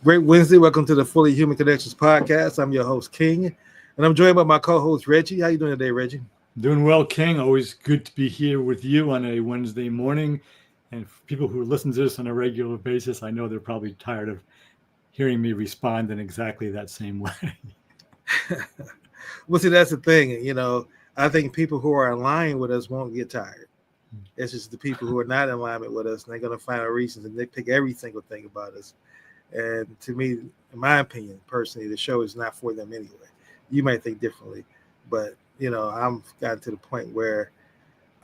Great Wednesday. Welcome to the Fully Human Connections podcast. I'm your host, King, and I'm joined by my co-host, Reggie. How you doing today, Reggie? Doing well, King. Always good to be here with you on a Wednesday morning. And for people who listen to this on a regular basis, I know they're probably tired of hearing me respond in exactly that same way. Well, see, that's the thing. I think people who are in line with us won't get tired. It's just the people who are not in alignment with us, and they're going to find a reason to nitpick every single thing about us. And to me, in my opinion, personally, the show is not for them anyway. You might think differently, but I'm gotten to the point where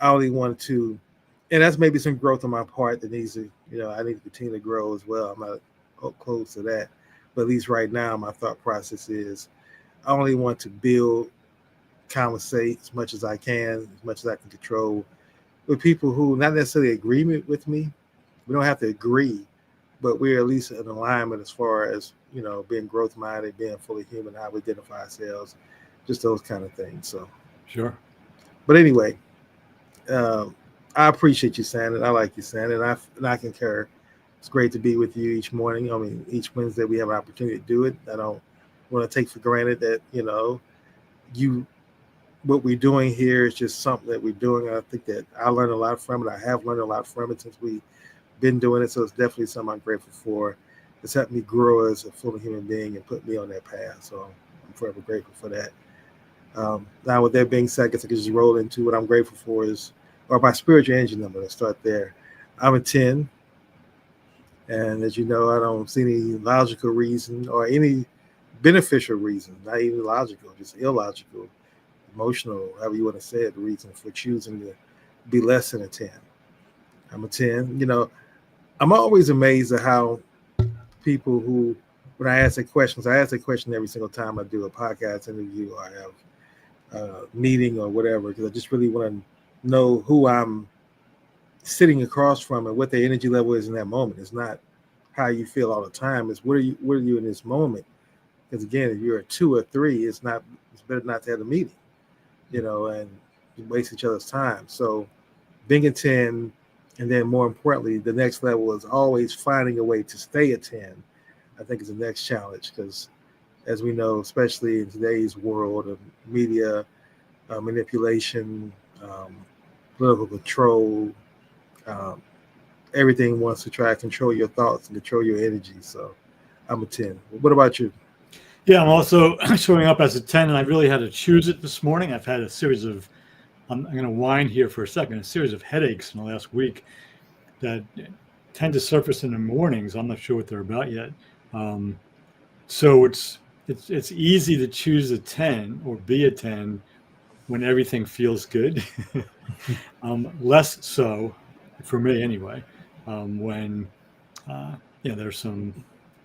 I only want to, and that's maybe some growth on my part that needs to, I need to continue to grow as well. I'm not close to that, but at least right now, my thought process is I only want to build, conversate as much as I can, as much as I can control with people who not necessarily agreement with me. We don't have to agree, but we're at least in alignment as far as, being growth minded, being fully human, how we identify ourselves, just those kind of things. So, Sure. But anyway, I appreciate you saying it. I like you saying it. And I concur. It's great to be with you each morning. I mean, each Wednesday we have an opportunity to do it. I don't want to take for granted that, what we're doing here is just something that we're doing. I think that I learned a lot from it. I have learned a lot from it since we've been doing it. So it's definitely something I'm grateful for. It's helped me grow as a fully human being and put me on that path. So I'm forever grateful for that. Now, with that being said, I guess I can just roll into what I'm grateful for or my spiritual engine. I'm going to start there. I'm a 10. And as you know, I don't see any logical reason or any beneficial reason, not even logical, just illogical, emotional, however you want to say it, the reason for choosing to be less than a 10. I'm a 10. I'm always amazed at how people who, when I ask the questions, I ask a question every single time I do a podcast interview or I have a meeting or whatever, because I just really want to know who I'm sitting across from and what their energy level is in that moment. It's not how you feel all the time. It's what are you in this moment? Because again, if you're a 2 or 3, it's better not to have a meeting, and you waste each other's time. So being a 10, and then more importantly, the next level is always finding a way to stay a 10, I think is the next challenge, because as we know, especially in today's world of media, manipulation, political control, everything wants to try to control your thoughts and control your energy. So I'm a 10. What about you? Yeah, I'm also showing up as a 10, and I really had to choose it this morning. I've had a series of, I'm going to whine here for a second, a series of headaches in the last week that tend to surface in the mornings. I'm not sure what they're about yet. So it's easy to choose a 10 or be a 10 when everything feels good. Less so for me anyway, when there's some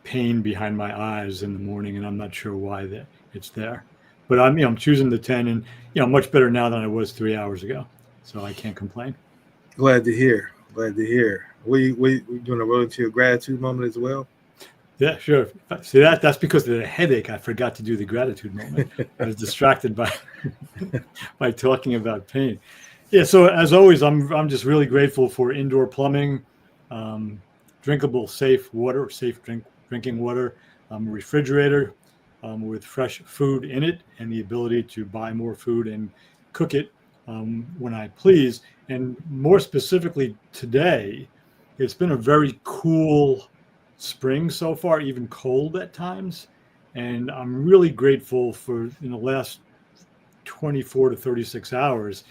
pain behind my eyes in the morning and I'm not sure why that it's there. But I'm choosing the 10, and much better now than I was 3 hours ago. So I can't complain. Glad to hear. We doing a road into your gratitude moment as well? Yeah, sure. See, that's because of the headache. I forgot to do the gratitude moment. I was distracted by talking about pain. Yeah. So as always, I'm just really grateful for indoor plumbing, drinkable, safe water, drinking water, refrigerator with fresh food in it, and the ability to buy more food and cook it when I please. And more specifically today, it's been a very cool spring so far, even cold at times. And I'm really grateful for in the last 24 to 36 hours,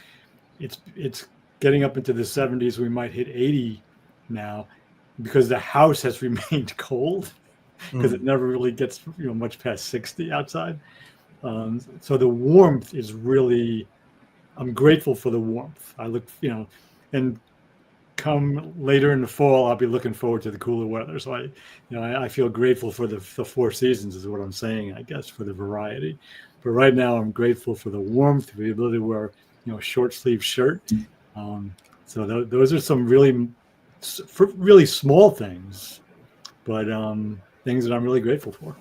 it's getting up into the 70s. We might hit 80 now because the house has remained cold because it never really gets much past 60 outside. So the warmth is really, I'm grateful for the warmth. I look, and come later in the fall, I'll be looking forward to the cooler weather. So I feel grateful for the 4 seasons is what I'm saying, I guess, for the variety. But right now I'm grateful for the warmth, the ability to wear, a short sleeve shirt. So those are some really small things, but things that I'm really grateful for.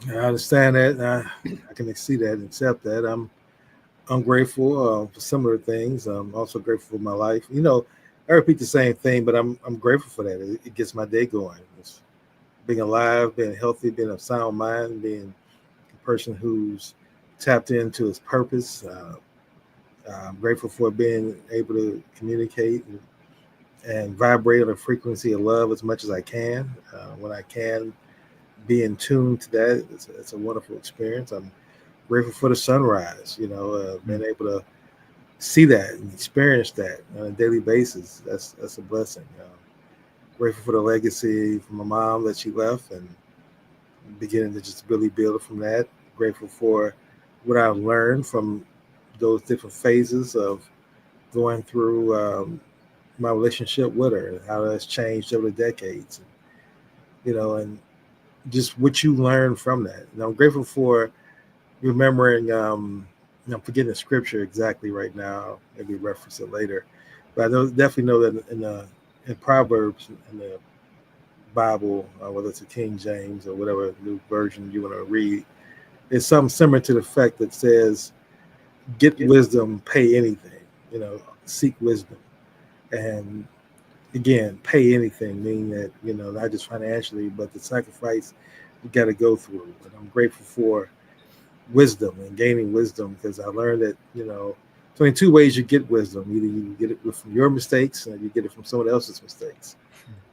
I understand that. I can see that and accept that. I'm grateful for similar things. I'm also grateful for my life. I repeat the same thing, but I'm grateful for that. It gets my day going. It's being alive, being healthy, being of sound mind, being a person who's tapped into his purpose. I'm grateful for being able to communicate and vibrate on the frequency of love as much as I can. When I can be in tune to that, it's a wonderful experience. I'm grateful for the sunrise, being able to see that and experience that on a daily basis. That's a blessing. Grateful for the legacy from my mom that she left and beginning to just really build from that. Grateful for what I've learned from those different phases of going through my relationship with her and how that's changed over the decades, and just what you learn from that. And I'm grateful for remembering, I'm forgetting the scripture exactly right now, maybe reference it later, but I definitely know that in Proverbs in the Bible, whether it's a King James or whatever new version you want to read, it's something similar to the effect that says, get wisdom, pay anything, seek wisdom. And again, pay anything, meaning that, not just financially, but the sacrifice you got to go through. And I'm grateful for wisdom and gaining wisdom, because I learned that, there's only two ways you get wisdom. Either you get it from your mistakes, or you get it from someone else's mistakes.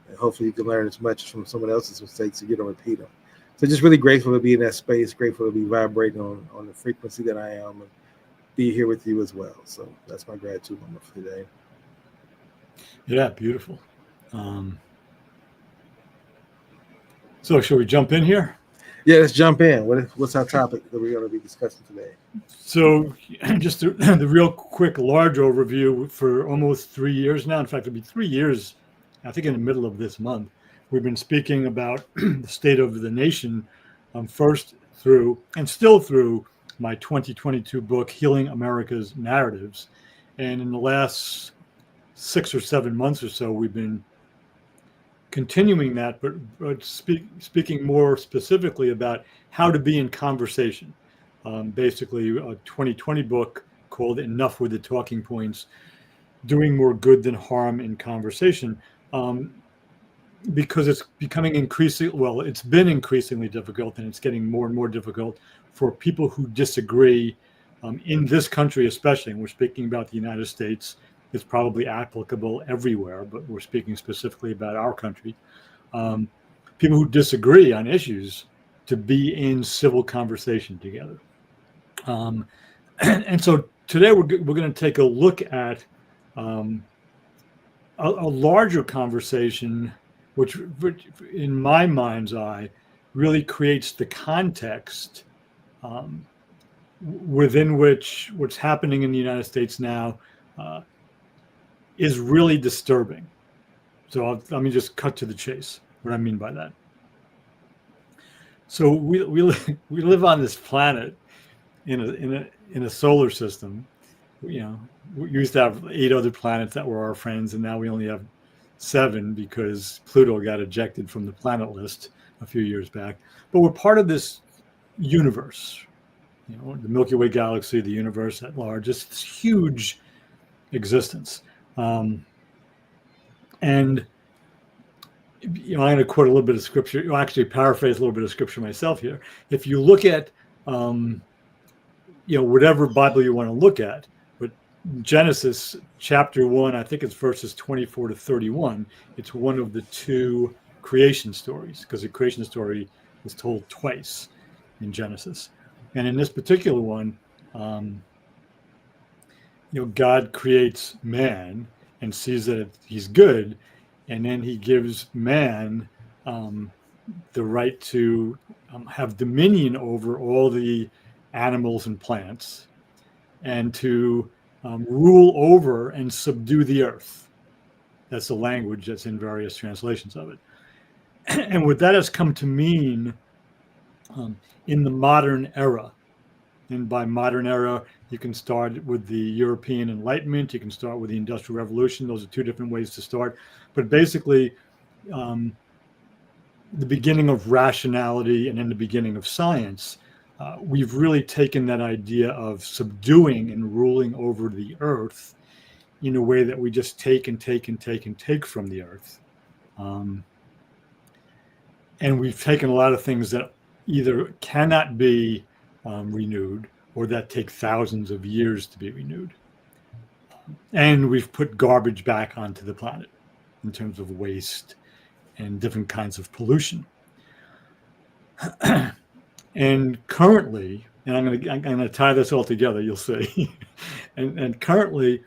And hopefully you can learn as much from someone else's mistakes so you don't repeat them. So just really grateful to be in that space, grateful to be vibrating on the frequency that I am, and be here with you as well. So that's my gratitude moment for today. Yeah, beautiful. So should we jump in here? Yeah, let's jump in. What's our topic that we're going to be discussing today? So just the real quick, large overview. For almost 3 years now, in fact, it'll be 3 years, I think in the middle of this month, we've been speaking about the state of the nation, first through and still through my 2022 book, Healing America's Narratives. And in the last 6 or 7 months or so, we've been continuing that, but speaking more specifically about how to be in conversation. Basically, a 2020 book called Enough with the Talking Points, Doing More Good Than Harm in Conversation, because it's becoming it's been increasingly difficult, and it's getting more and more difficult for people who disagree in this country, especially. And we're speaking about the United States. It's probably applicable everywhere, but we're speaking specifically about our country. People who disagree on issues to be in civil conversation together. And so today we're going to take a look at a larger conversation, which in my mind's eye really creates the context within which what's happening in the United States now is really disturbing. So let me just cut to the chase, what I mean by that. So we live on this planet in a solar system. We used to have 8 other planets that were our friends, and now we only have 7 because Pluto got ejected from the planet list a few years back. But we're part of this universe, the Milky Way galaxy, the universe at large. It's this huge existence. And I'm going to quote a little bit of scripture. I'll actually paraphrase a little bit of scripture myself here. If you look at, whatever Bible you want to look at, but Genesis chapter 1, I think it's verses 24 to 31. It's one of the 2 creation stories, because the creation story was told twice in Genesis. And in this particular one, God creates man and sees that he's good, and then he gives man the right to have dominion over all the animals and plants, and to rule over and subdue the earth. That's the language that's in various translations of it. And what that has come to mean in the modern era. And by modern era, you can start with the European Enlightenment, you can start with the Industrial Revolution. Those are 2 different ways to start. But basically, the beginning of rationality and then the beginning of science, we've really taken that idea of subduing and ruling over the earth in a way that we just take and take and take and take from the earth. And we've taken a lot of things that either cannot be renewed or that take thousands of years to be renewed. And we've put garbage back onto the planet in terms of waste and different kinds of pollution. And currently, and I'm going to tie this all together, you'll see. and currently,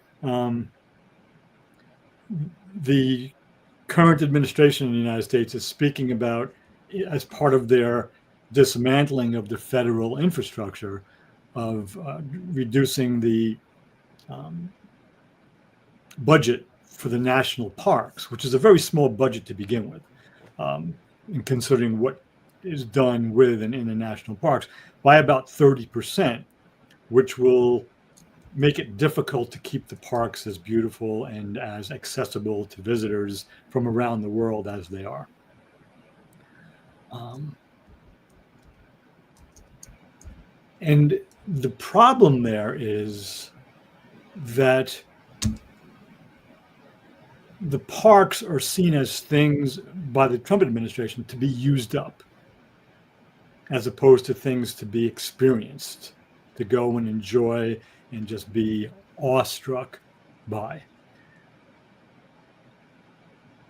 the current administration in the United States is speaking about, as part of their dismantling of the federal infrastructure, of reducing the budget for the national parks, which is a very small budget to begin with, in considering what is done with and in the national parks, by about 30%, which will make it difficult to keep the parks as beautiful and as accessible to visitors from around the world as they are. And the problem there is that the parks are seen as things by the Trump administration to be used up, as opposed to things to be experienced, to go and enjoy and just be awestruck by.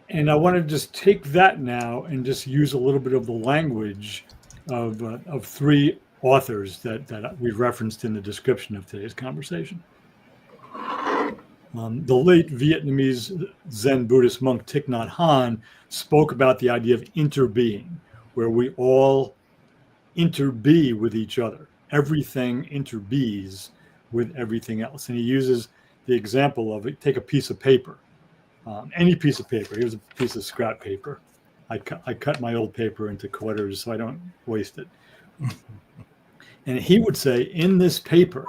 And I want to just take that now and just use a little bit of the language of three authors that we referenced in the description of today's conversation. The late Vietnamese Zen Buddhist monk Thich Nhat Hanh spoke about the idea of interbeing, where we all interbe with each other. Everything interbees with everything else. And he uses the example of it. Take a piece of paper, any piece of paper. Here's a piece of scrap paper. I cut my old paper into quarters so I don't waste it. And he would say, in this paper,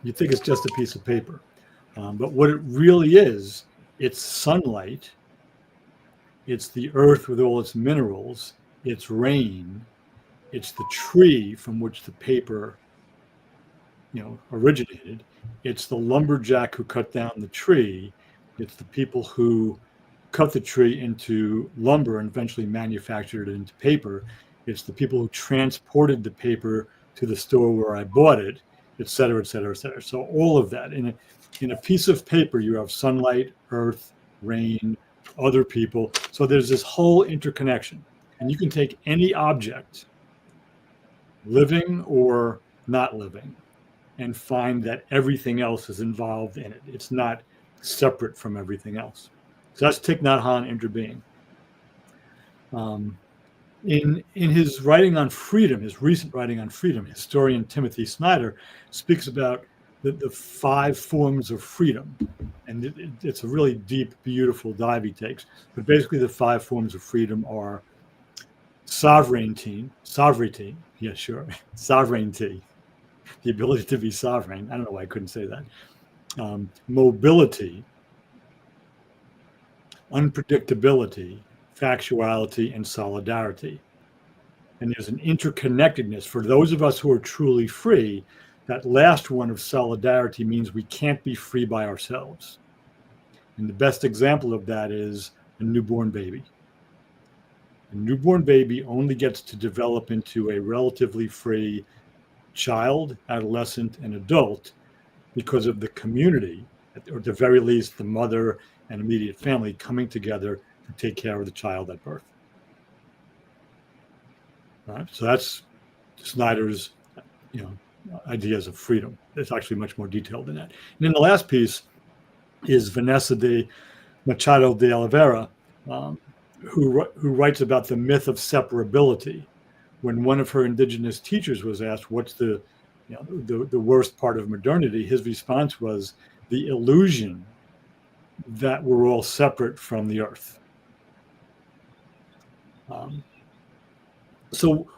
you think it's just a piece of paper. But what it really is, it's sunlight, it's the earth with all its minerals, it's rain, it's the tree from which the paper, originated, it's the lumberjack who cut down the tree, it's the people who cut the tree into lumber and eventually manufactured it into paper, it's the people who transported the paper to the store where I bought it, et cetera, et cetera, et cetera. So all of that. In a piece of paper, you have sunlight, earth, rain, other people. So there's this whole interconnection. And you can take any object, living or not living, and find that everything else is involved in it. It's not separate from everything else. So that's Thich Nhat Hanh, Interbeing. In his writing on freedom, his recent writing on freedom, historian Timothy Snyder speaks about the 5 forms of freedom. And it's a really deep, beautiful dive he takes. But basically the 5 forms of freedom are sovereignty, yeah, sure, sovereignty, the ability to be sovereign. I don't know why I couldn't say that. Mobility, unpredictability, factuality, and solidarity. And there's an interconnectedness for those of us who are truly free. That last one of solidarity means we can't be free by ourselves. And the best example of that is a newborn baby. A newborn baby only gets to develop into a relatively free child, adolescent, and adult because of the community, or at the very least, the mother and immediate family coming together to take care of the child at birth. All right? So that's Snyder's, ideas of freedom. It's actually much more detailed than that. And then the last piece is Vanessa Machado de Oliveira, who writes about the myth of separability. When one of her indigenous teachers was asked, what's the worst part of modernity, his response was the illusion that we're all separate from the earth. So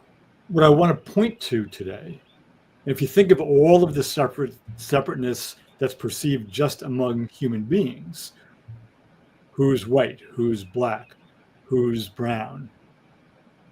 what I want to point to today, if you think of all of the separateness that's perceived just among human beings, who's white, who's black, who's brown,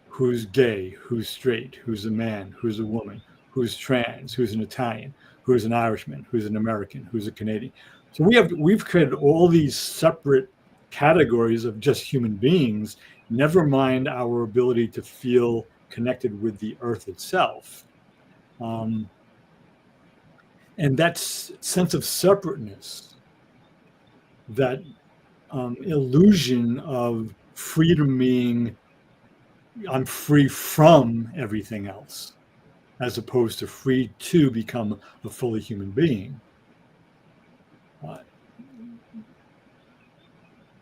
who's gay, who's straight, who's a man, who's a woman, who's trans, who's an Italian, who's an Irishman, who's an American, who's a Canadian, So we've created all these separate categories of just human beings, never mind our ability to feel connected with the earth itself. And that sense of separateness, that illusion of freedom being I'm free from everything else, as opposed to free to become a fully human being.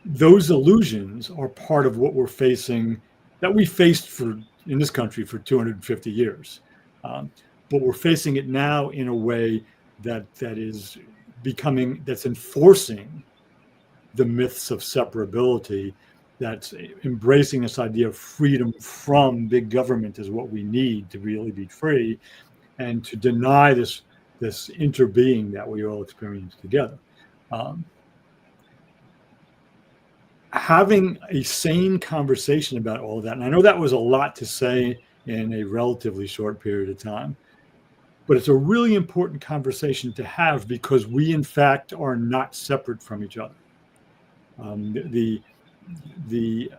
Those illusions are part of what we're facing, that we faced in this country for 250 years. But we're facing it now in a way that's enforcing the myths of separability, that's embracing this idea of freedom from big government is what we need to really be free, and to deny this interbeing that we all experience together. Having a sane conversation about all of that, and I know that was a lot to say in a relatively short period of time, but it's a really important conversation to have, because we in fact are not separate from each other. The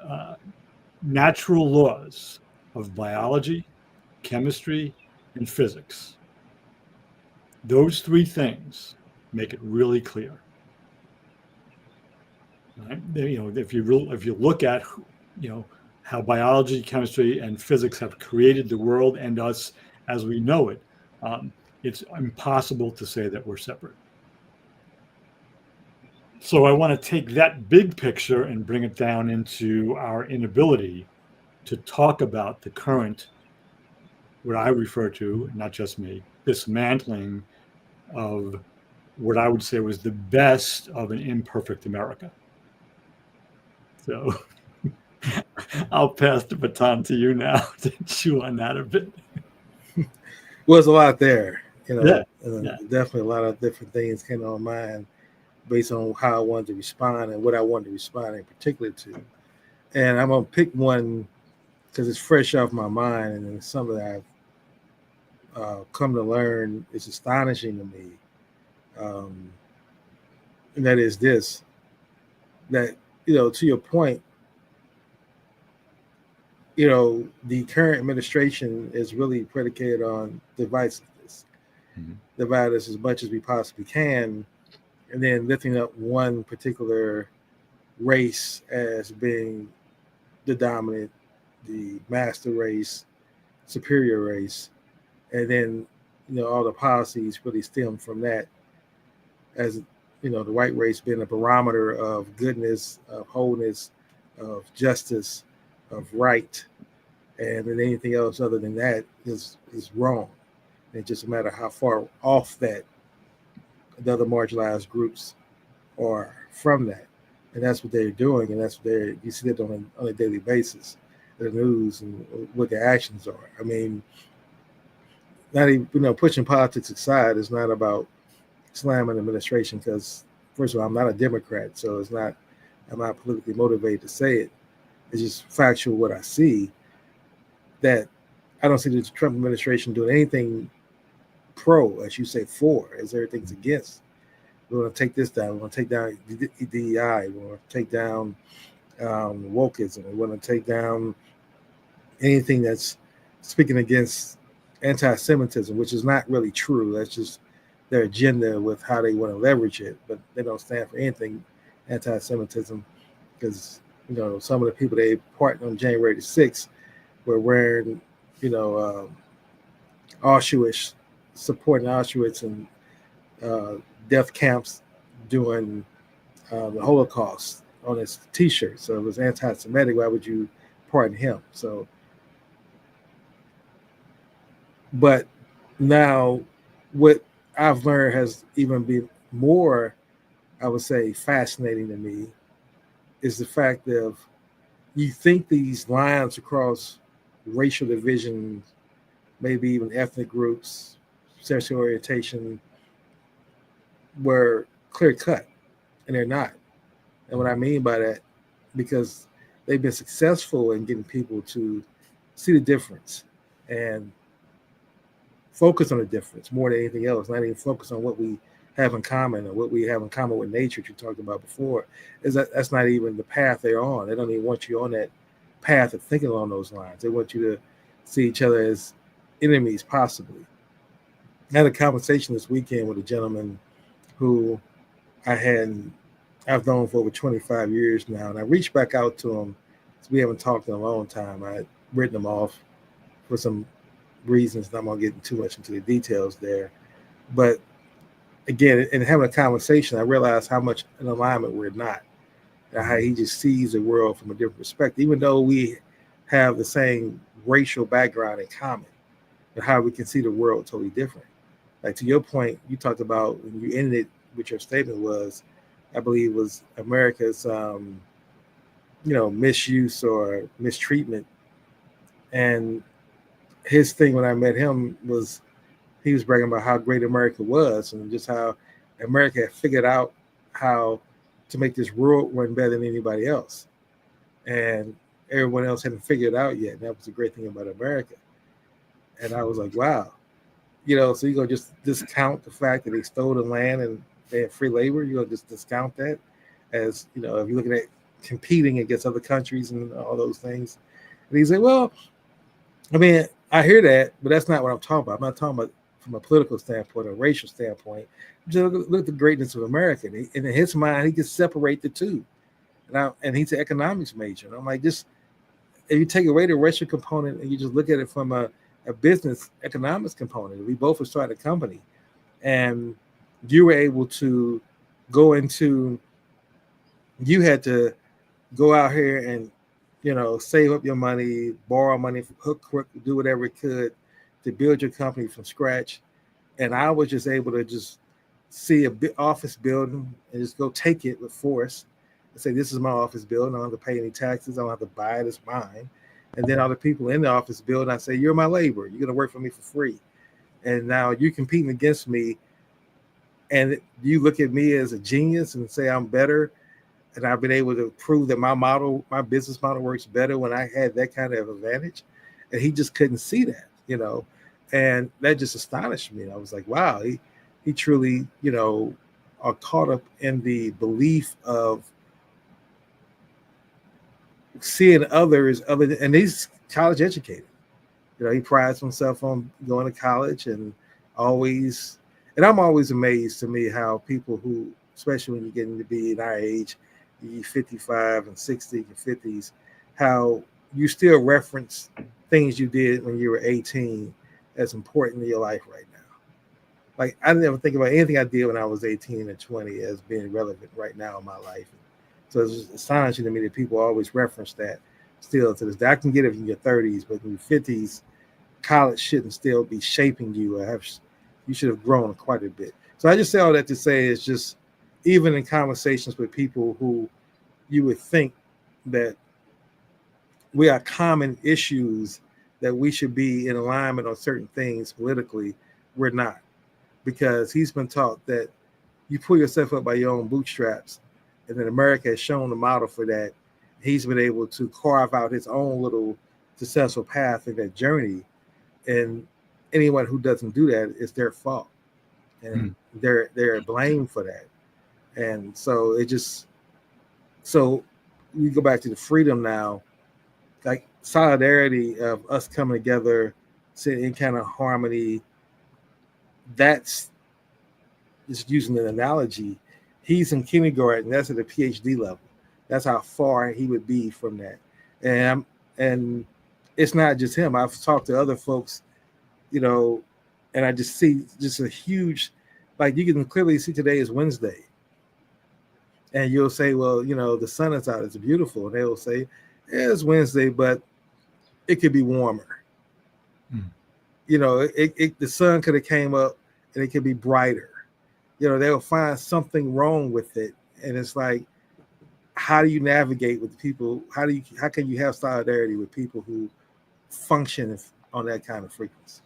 natural laws of biology, chemistry, and physics, those three things make it really clear. Right? If you look at how biology, chemistry, and physics have created the world and us as we know it, it's impossible to say that we're separate. So I want to take that big picture and bring it down into our inability to talk about the current, what I refer to, not just me, dismantling of what I would say was the best of an imperfect America. So I'll pass the baton to you now to chew on that a bit. Well, there's a lot there, Yeah. Definitely a lot of different things came on mind based on how I wanted to respond and what I wanted to respond in particular to. And I'm going to pick one because it's fresh off my mind, and it's something that I've come to learn is astonishing to me. And that is this, that, to your point, the current administration is really predicated on divisiveness. Mm-hmm. Divide us as much as we possibly can, and then lifting up one particular race as being the dominant, the master race, superior race, and then all the policies really stem from that, as the white race being a barometer of goodness, of wholeness, of justice, of right, and then anything else other than that is wrong. It's just a matter of how far off that the other marginalized groups are from that, and that's what they're doing, and that's what you see that on a daily basis, the news and what their actions are. I mean, not even pushing politics aside, it's not about slamming the administration, because first of all, I'm not a Democrat, so I'm not politically motivated to say it. It's just factual what I see, that I don't see the Trump administration doing anything pro, as you say, for, as everything's against. We want to take this down. We want to take down DEI. We want to take down wokeism. We want to take down anything that's speaking against anti-Semitism, which is not really true. That's just their agenda with how they want to leverage it, but they don't stand for anything anti-Semitism, because some of the people they pardoned on January the 6th were wearing Auschwitz, supporting Auschwitz and death camps doing the Holocaust on his T-shirt. So it was anti-Semitic. Why would you pardon him? So, but now what I've learned has even been more, I would say, fascinating to me, is the fact of, you think these lines across racial division, maybe even ethnic groups, sexual orientation, were clear cut, and they're not. And what I mean by that, because they've been successful in getting people to see the difference and focus on the difference more than anything else, not even focus on what we have in common, or what we have in common with nature, that you talked about before, is that that's not even the path they're on. They don't even want you on that path of thinking along those lines. They want you to see each other as enemies, possibly. I had a conversation this weekend with a gentleman who I've known for over 25 years now, and I reached back out to him. We haven't talked in a long time. I had written him off for some reasons, and I'm not getting too much into the details there. But again, in having a conversation, I realized how much in alignment we're not, and how he just sees the world from a different perspective, even though we have the same racial background in common, and how we can see the world totally different. Like, to your point, you talked about when you ended with your statement was, I believe, was America's, misuse or mistreatment. And his thing when I met him was, he was bragging about how great America was, and just how America had figured out how to make this world run better than anybody else. And everyone else hadn't figured it out yet. And that was the great thing about America. And I was like, wow. So you're going to just discount the fact that they stole the land and they had free labor? You're going to just discount that as, if you're looking at competing against other countries and all those things? And he's like, well, I mean, I hear that, but that's not what I'm talking about. I'm not talking about from a political standpoint or racial standpoint. Just look at the greatness of America. And in his mind, he can separate the two. And he's an economics major. And I'm like, just if you take away the racial component and you just look at it from a business economics component, we both were starting a company, and you were able to go into, you had to go out here and, save up your money, borrow money, hook, crook, do whatever it could to build your company from scratch. And I was just able to just see a big office building and just go take it with force and say, this is my office building. I don't have to pay any taxes. I don't have to buy it. It's mine. And then all the people in the office building, I say, you're my labor. You're going to work for me for free. And now you're competing against me. And you look at me as a genius and say I'm better. And I've been able to prove that my business model works better when I had that kind of advantage. And he just couldn't see that, and that just astonished me. I was like, wow, he truly, are caught up in the belief of seeing others and he's college educated. He prides himself on going to college and I'm always amazed to me how people who, especially when you get into be in our age, you 55 and 60 and 50s, how you still reference things you did when you were 18 as important in your life right now. Like, I never think about anything I did when I was 18 or 20 as being relevant right now in my life. So it's just astonishing to me that people always reference that still to this day. I can get it in your 30s, but in your 50s, college shouldn't still be shaping you. You should have grown quite a bit. So I just say all that to say it's just, even in conversations with people who you would think that we have common issues that we should be in alignment on certain things politically, we're not. Because he's been taught that you pull yourself up by your own bootstraps. And then America has shown the model for that. He's been able to carve out his own little successful path in that journey. And anyone who doesn't do that, it's their fault. And they're blamed for that. And so so you go back to the freedom now, like solidarity of us coming together, sitting in kind of harmony. That's just using an analogy. He's in kindergarten. That's at a PhD level. That's how far he would be from that. And it's not just him. I've talked to other folks, and I just see just a huge, like you can clearly see today is Wednesday. And you'll say, well, the sun is out. It's beautiful. And they will say, yeah, it's Wednesday, but it could be warmer. The sun could have came up and it could be brighter. They'll find something wrong with it. And it's like, how do you navigate with people? How can you have solidarity with people who function on that kind of frequency?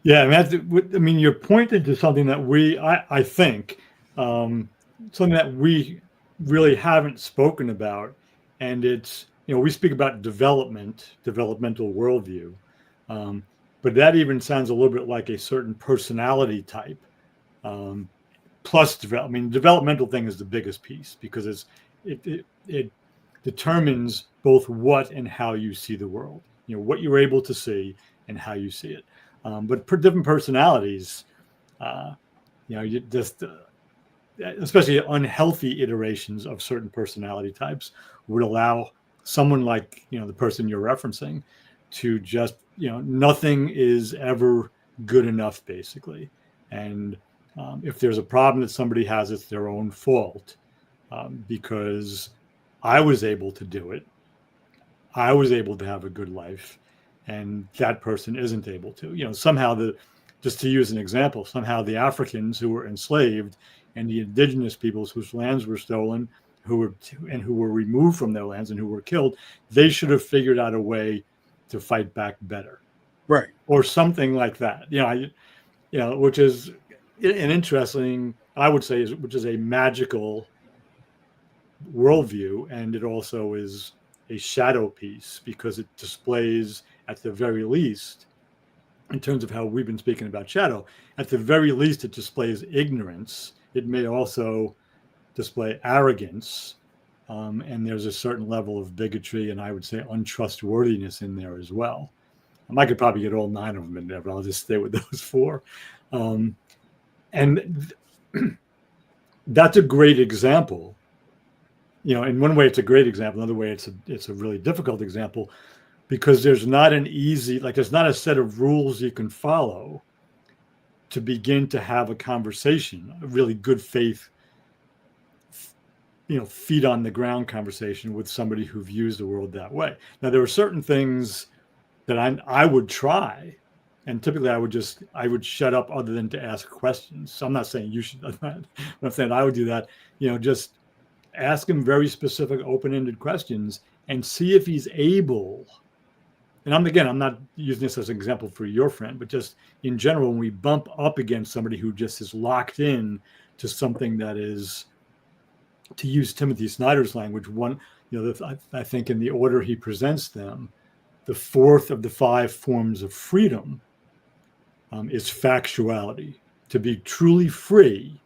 Yeah, I mean, you're pointing to something that I think, something that we really haven't spoken about, and it's, we speak about developmental worldview, but that even sounds a little bit like a certain personality type. Plus, developmental thing is the biggest piece because it determines both what and how you see the world. What you're able to see and how you see it. But for different personalities, you just especially unhealthy iterations of certain personality types would allow someone like the person you're referencing to just nothing is ever good enough, basically. And if there's a problem that somebody has, it's their own fault, because I was able to do it. I was able to have a good life, and that person isn't able to. Somehow just to use an example, somehow the Africans who were enslaved and the indigenous peoples whose lands were stolen, who were removed from their lands and who were killed, they should have figured out a way to fight back better, right, or something like that. Which is an interesting, I would say, which is a magical worldview, and it also is a shadow piece because it displays, at the very least, in terms of how we've been speaking about shadow, at the very least, it displays ignorance. It may also display arrogance, and there's a certain level of bigotry and I would say untrustworthiness in there as well. I could probably get all 9 of them in there, but I'll just stay with those 4. And that's a great example. In one way, it's a great example. Another way, it's a really difficult example, because there's not there's not a set of rules you can follow to begin to have a conversation, a really good faith, feet on the ground conversation with somebody who views the world that way. Now, there are certain things that I would try, and typically I would shut up other than to ask questions. So I'm not saying you should do that. I'm saying I would do that. Just ask him very specific, open-ended questions and see if he's able. And I'm not using this as an example for your friend, but just in general, when we bump up against somebody who just is locked in to something that is, to use Timothy Snyder's language, I think in the order he presents them, the 4th of the 5 forms of freedom is factuality. To be truly free,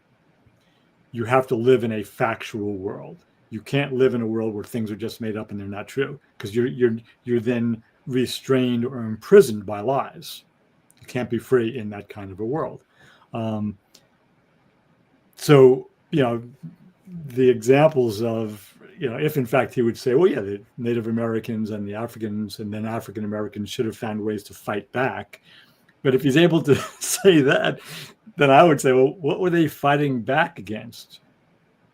you have to live in a factual world. You can't live in a world where things are just made up and they're not true, because you're then restrained or imprisoned by lies. You can't be free in that kind of a world. So the examples of if in fact he would say, well, yeah, the Native Americans and the Africans and then African Americans should have found ways to fight back. But if he's able to say that, then I would say, well, what were they fighting back against?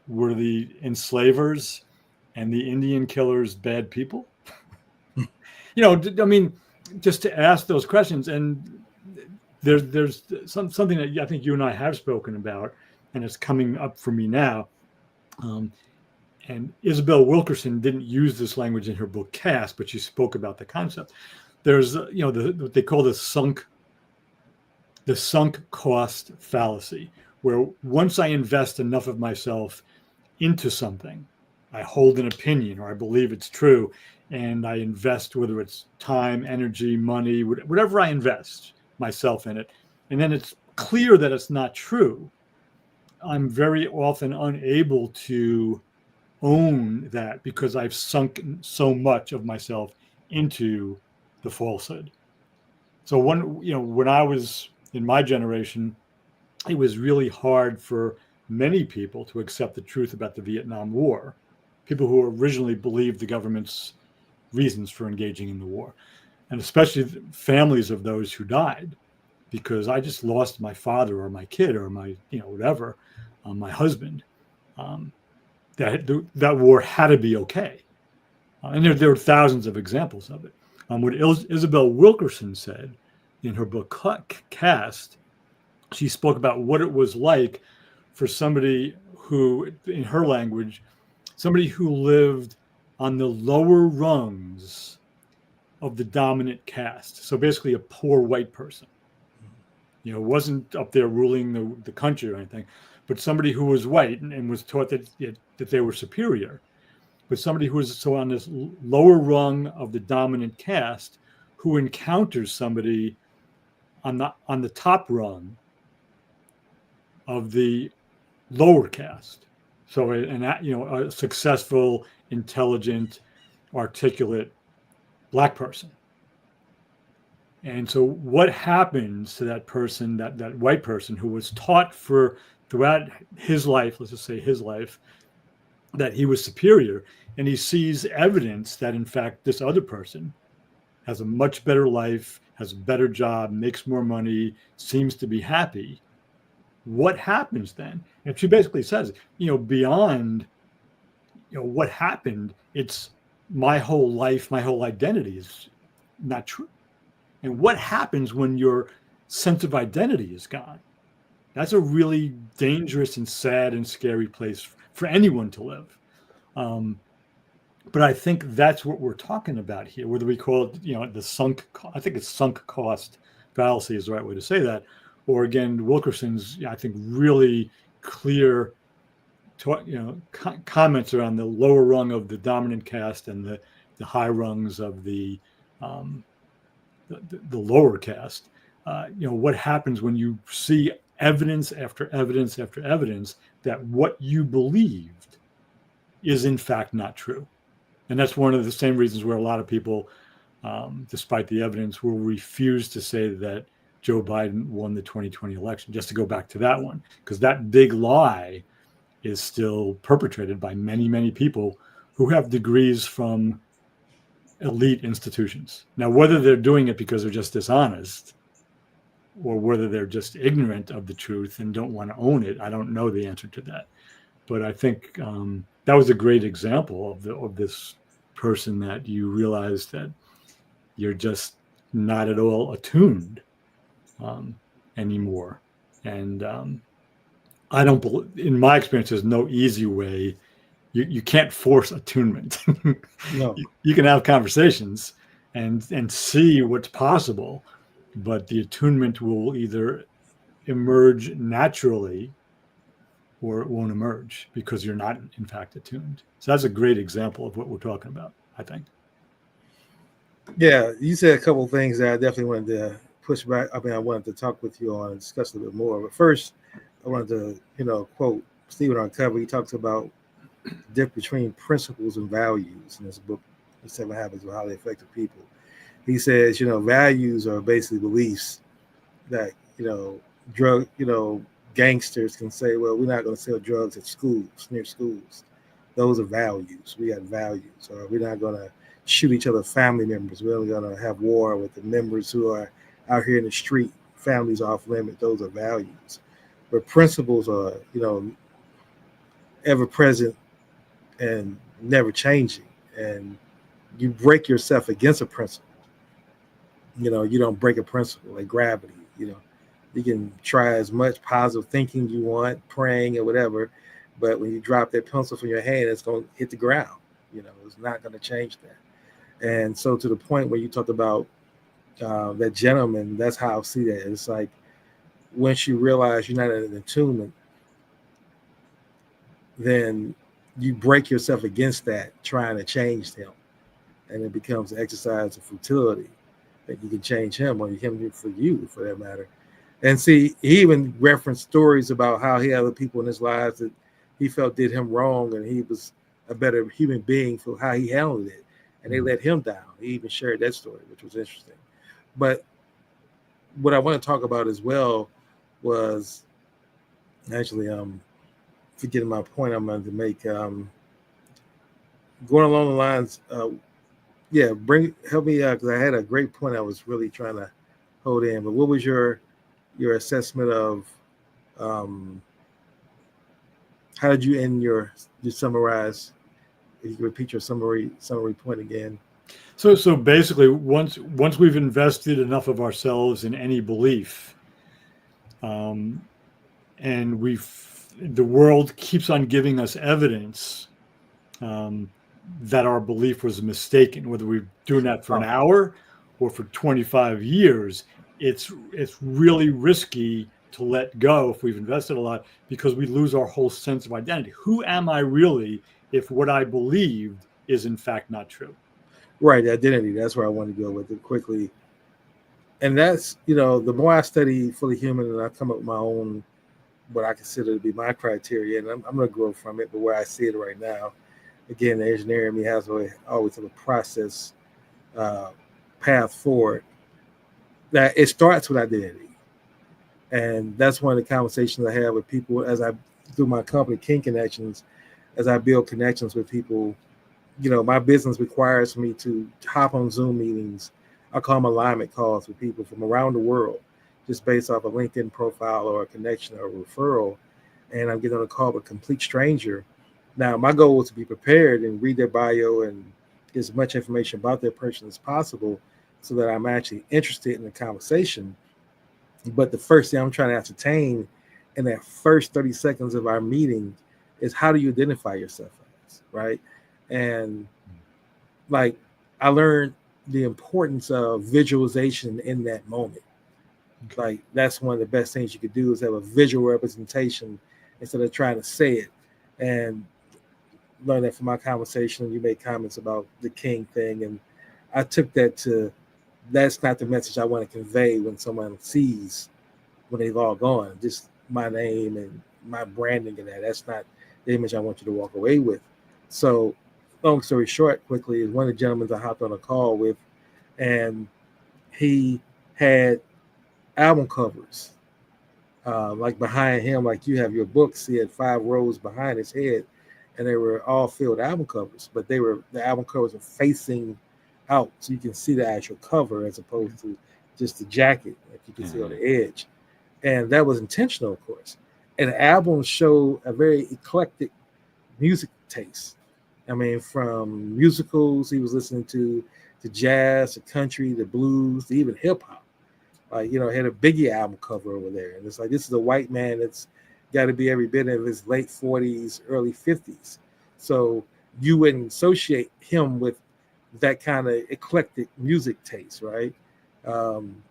Were the enslavers and the Indian killers bad people? Just to ask those questions. And there's something that I think you and I have spoken about, and it's coming up for me now. And Isabel Wilkerson didn't use this language in her book Caste, but she spoke about the concept. There's what they call the sunk cost fallacy, where once I invest enough of myself into something, I hold an opinion or I believe it's true, and I invest, whether it's time, energy, money, whatever I invest myself in it, and then it's clear that it's not true, I'm very often unable to own that because I've sunk so much of myself into the falsehood. So when I was in my generation, it was really hard for many people to accept the truth about the Vietnam War. People who originally believed the government's reasons for engaging in the war, and especially families of those who died, because I just lost my father or my kid or my, whatever, my husband. That war had to be okay. And there are thousands of examples of it. What Isabel Wilkerson said in her book Caste, she spoke about what it was like for somebody who, in her language, somebody who lived on the lower rungs of the dominant caste. So basically a poor white person, wasn't up there ruling the country or anything, but somebody who was white and was taught that they were superior. But somebody who is so on this lower rung of the dominant caste, who encounters somebody on the top rung of the lower caste. So a successful, intelligent, articulate Black person. And so what happens to that person, that white person who was taught throughout his life, let's just say his life, that he was superior, and he sees evidence that in fact this other person has a much better life, has a better job, makes more money, seems to be happy. What happens then? And she basically says, beyond, what happened, it's my whole life, my whole identity is not true. And what happens when your sense of identity is gone? That's a really dangerous and sad and scary place for anyone to live. But I think that's what we're talking about here, whether we call it, I think it's sunk cost fallacy is the right way to say that. Or again, Wilkerson's, I think, really clear, comments around the lower rung of the dominant caste and the high rungs of the lower caste. What happens when you see evidence after evidence after evidence that what you believed is in fact not true. And that's one of the same reasons where a lot of people, despite the evidence, will refuse to say that Joe Biden won the 2020 election, just to go back to that one, because that big lie is still perpetrated by many, many people who have degrees from elite institutions. Now, whether they're doing it because they're just dishonest or whether they're just ignorant of the truth and don't want to own it, I don't know the answer to that. But I think that was a great example of this person that you realize that you're just not at all attuned anymore. And I don't believe, in my experience, there's no easy way. You can't force attunement. No. You can have conversations and see what's possible, but the attunement will either emerge naturally or it won't emerge because you're not, in fact, attuned. So that's a great example of what we're talking about, I think. Yeah, you said a couple of things that I definitely wanted to push back. I wanted to talk with you on and discuss a little bit more. But first, I wanted to, quote Stephen Uncover. He talks about the difference between principles and values in this book, The 7 Habits of Highly Effective People. He says, values are basically beliefs that, gangsters can say, well, we're not going to sell drugs at schools, near schools. Those are values. We got values. Or we're not going to shoot each other family members. We're only going to have war with the members who are out here in the street. Families off limit. Those are values. But principles are, ever present and never changing. And you break yourself against a principle. You don't break a principle like gravity. You can try as much positive thinking you want, praying or whatever, but when you drop that pencil from your hand, it's going to hit the ground. It's not going to change that. And so to the point where you talked about that gentleman, that's how I see that. It's like once you realize you're not in an attunement, then you break yourself against that, trying to change him. And it becomes an exercise of futility that you can change him or him for you, for that matter. And see, he even referenced stories about how he had other people in his lives that he felt did him wrong, and he was a better human being for how he handled it. And they let him down. He even shared that story, which was interesting. But what I want to talk about as well was actually forgetting my point I'm going to make. Going along the lines, help me because I had a great point I was really trying to hold in. But what was your assessment of how did you end your summarize? If you could repeat your summary point again. So basically, once we've invested enough of ourselves in any belief, and the world keeps on giving us evidence that our belief was mistaken, whether we're doing that for an hour or for 25 years, it's really risky to let go if we've invested a lot, because we lose our whole sense of identity. Who am I really if what I believed is in fact not true? Right, identity. That's where I want to go with it quickly. And that's, the more I study Fully Human and I come up with my own, what I consider to be my criteria, and I'm going to grow from it, but where I see it right now, again, the engineer in me has always have a process uh, path forward that it starts with identity. And that's one of the conversations I have with people as I do my company, King Connections, as I build connections with people. My business requires me to hop on Zoom meetings. I call them alignment calls with people from around the world, just based off a LinkedIn profile or a connection or a referral. And I'm getting on a call with a complete stranger. Now, my goal is to be prepared and read their bio and get as much information about their person as possible so that I'm actually interested in the conversation. But the first thing I'm trying to ascertain in that first 30 seconds of our meeting is, how do you identify yourself as, right? And like, I learned the importance of visualization in that moment. Like, that's one of the best things you could do, is have a visual representation instead of trying to say it. And learn that from my conversation. You made comments about the king thing, and I took that to, that's not the message I want to convey when someone sees, when they've all gone, just my name and my branding and that. That's not the image I want you to walk away with. So, long story short, quickly, is one of the gentlemen I hopped on a call with, and he had album covers, like behind him, like you have your books. He had 5 rows behind his head, and they were all filled album covers, but the album covers are facing out, so you can see the actual cover as opposed to just the jacket, like you can see on the edge. And that was intentional, of course. And the albums show a very eclectic music taste. I mean, from musicals he was listening to jazz, to country, to blues, to even hip hop. Like, had a Biggie album cover over there. And it's like, this is a white man that's got to be every bit of his late 40s, early 50s. So you wouldn't associate him with that kind of eclectic music taste, right? And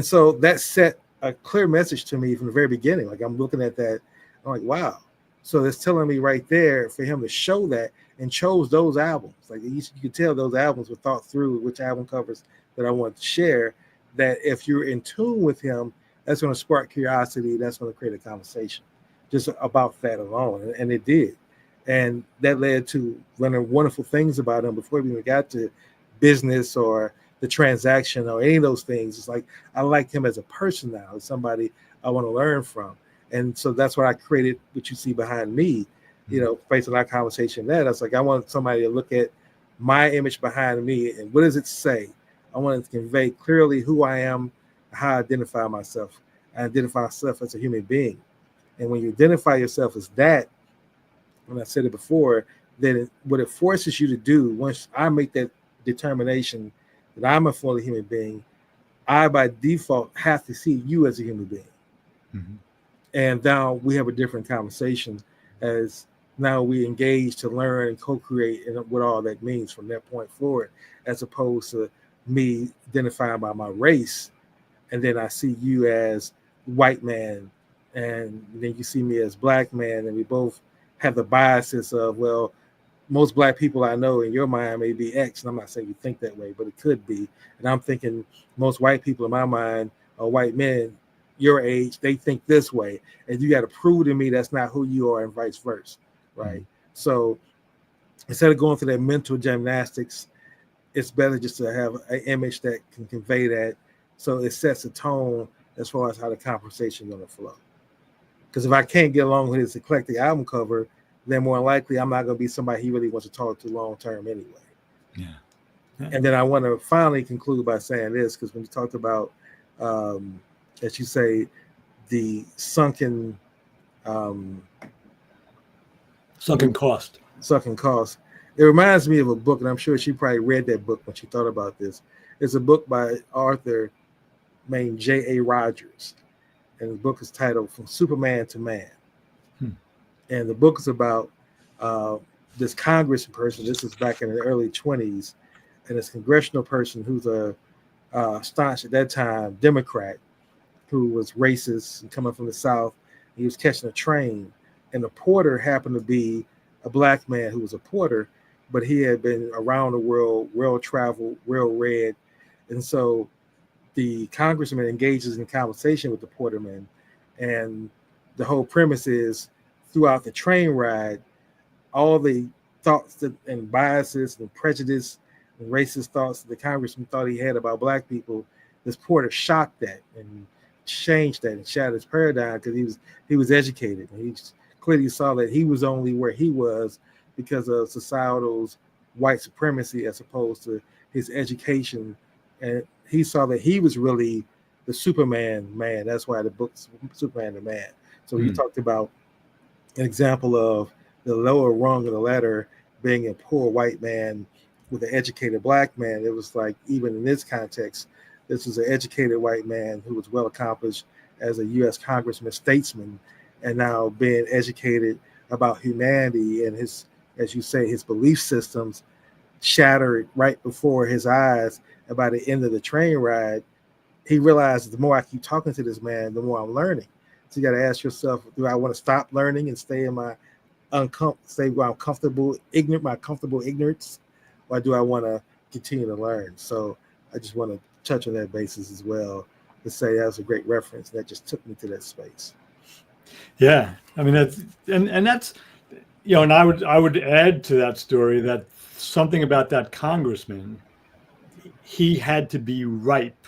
so that set a clear message to me from the very beginning. Like, I'm looking at that, I'm like, wow. So it's telling me right there for him to show that, and chose those albums. Like, you could tell those albums were thought through, which album covers that I want to share. That if you're in tune with him, that's going to spark curiosity. That's going to create a conversation just about that alone. And it did. And that led to learning wonderful things about him before we even got to business or the transaction or any of those things. It's like, I like him as a person now, as somebody I want to learn from. And so that's what I created, what you see behind me, based on our conversation there. That's like, I want somebody to look at my image behind me and what does it say? I want to convey clearly who I am, how I identify myself. I identify myself as a human being. And when you identify yourself as that, when I said it before, then what it forces you to do, once I make that determination that I'm a fully human being, I by default have to see you as a human being. Mm-hmm. And now we have a different conversation, as now we engage to learn and co-create, and what all that means from that point forward, as opposed to me identifying by my race, and then I see you as white man, and then you see me as black man, and we both have the biases of, well, most black people I know in your mind may be X, and I'm not saying you think that way, but it could be. And I'm thinking most white people in my mind are white men your age, they think this way, and you got to prove to me that's not who you are, and vice versa, right? Mm-hmm. So instead of going through that mental gymnastics, it's better just to have an image that can convey that, so it sets a tone as far as how the conversation is going to flow. Because if I can't get along with his eclectic album cover, then more likely I'm not going to be somebody he really wants to talk to long term anyway. Yeah. And then I want to finally conclude by saying this, because when you talked about, as you say, the sunken cost. It reminds me of a book, and I'm sure she probably read that book when she thought about this. It's a book by an author named J.A. Rogers, and the book is titled From Superman to Man. And the book is about this Congress person. This is back in the early 20s, and this congressional person who's a staunch at that time Democrat, who was racist and coming from the South. He was catching a train, and the porter happened to be a black man who was a porter, but he had been around the world, well traveled, well read, and so the congressman engages in conversation with the Porterman, and the whole premise is throughout the train ride, all the thoughts and biases and prejudice and racist thoughts that the congressman thought he had about black people, this Porter shocked that and changed that and shattered his paradigm because he was educated, and he clearly saw that he was only where he was because of societal's white supremacy as opposed to his education, and he saw that he was really the Superman man. That's why the book's Superman the Man. So he talked about an example of the lower rung of the ladder being a poor white man with an educated black man. It was like, even in this context, this was an educated white man who was well accomplished as a U.S. congressman, statesman, and now being educated about humanity and his, as you say, his belief systems shattered right before his eyes. And by the end of the train ride, he realized the more I keep talking to this man, the more I'm learning. So you got to ask yourself, do I want to stop learning and stay in my stay where I'm comfortable, my comfortable ignorance, or do I want to continue to learn? So I just want to touch on that basis as well to say that was a great reference. That just took me to that space. Yeah, I mean that's and that's, you know, and I would add to that story that something about that congressman, he had to be ripe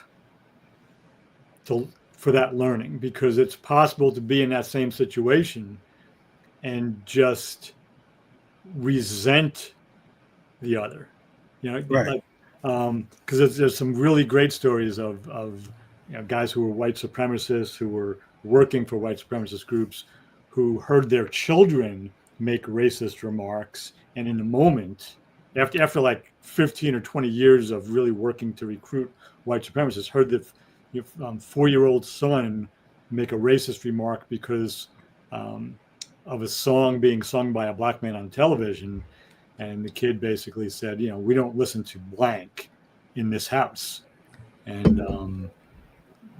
for that learning, because it's possible to be in that same situation and just resent the other, you know, right? Because there's some really great stories of you know, guys who were white supremacists, who were working for white supremacist groups, who heard their children make racist remarks, and in a moment, after like 15 or 20 years of really working to recruit white supremacists, heard the 4-year-old son make a racist remark because of a song being sung by a black man on television. And the kid basically said, you know, we don't listen to blank in this house. And